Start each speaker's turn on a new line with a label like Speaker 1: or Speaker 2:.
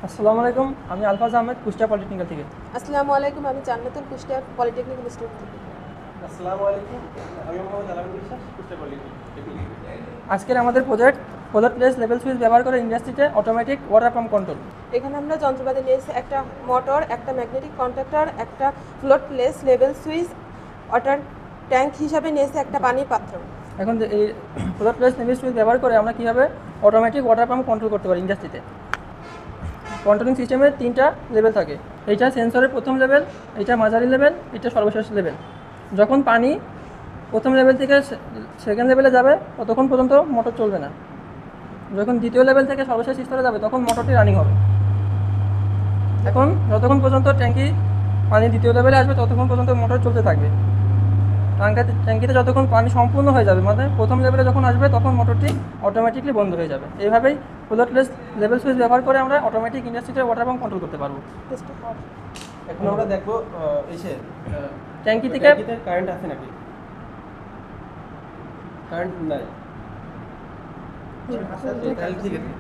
Speaker 1: আসসালামু আলাইকুম, আমি আলফাজ আহমেদ, কুষ্টিয়া পলিটেকনিক্যাল থেকে।
Speaker 2: আসসালামু আলাইকুম, আমি জান্নাতুল কুষ্টিয়া পলিটেকনিক ইনস্টিটিউট থেকে।
Speaker 3: আসসালামু আলাইকুম, আমি মোহাম্মদ আলামিন বিশ্বাস, কুষ্টিয়া পলিটেকনিক।
Speaker 1: আজকের আমাদের project float place level switch ব্যবহার করে ইন্ডাস্ট্রিতে অটোমেটিক ওয়াটার পাম্প কন্ট্রোল।
Speaker 2: এখানে আমরা যন্ত্রপাতি নিয়েছি একটা মোটর, একটা ম্যাগনেটিক কন্ট্যাক্টর, একটা float place level switch, water tank হিসাবে নিয়েছি একটা পানির পাত্র।
Speaker 1: এখন এই ফ্লোট প্লেস লেভেল সুইচ ব্যবহার করে আমরা কীভাবে অটোমেটিক ওয়াটার পাম্প কন্ট্রোল করতে পারি ইন্ডাস্ট্রিতে। কন্ট্রোলিং সিস্টেমের 3টা লেভেল থাকে। এইটা সেন্সরের প্রথম লেভেল, এটা মাঝারি লেভেল, এটা সর্বশেষ লেভেল। যখন পানি প্রথম লেভেল থেকে সেকেন্ড লেভেলে যাবে ততক্ষণ পর্যন্ত মোটর চলবে না। যখন দ্বিতীয় লেভেল থেকে সর্বশেষ স্তরে যাবে তখন মোটরটি রানিং হবে। এখন যতক্ষণ পর্যন্ত ট্যাঙ্কি পানি দ্বিতীয় লেভেলে আসবে ততক্ষণ পর্যন্ত মোটর চলতে থাকবে। ট্যাঙ্কিতে যতক্ষণ পানি সম্পূর্ণ হয়ে যাবে, মানে প্রথম লেভেলে যখন আসবে তখন মোটরটি অটোমেটিকলি বন্ধ হয়ে যাবে। এইভাবেই ফ্লোট প্লেস লেভেল সুইচ ব্যবহার করে আমরা অটোমেটিক ইন্ডাস্ট্রিতে ওয়াটার পাম্প কন্ট্রোল করতে পারবো।
Speaker 3: এখন আমরা দেখবো
Speaker 1: ট্যাঙ্কি থেকে
Speaker 3: কারেন্ট আছে নাকি। কারেন্ট নাই, তাহলে ঠিক আছে।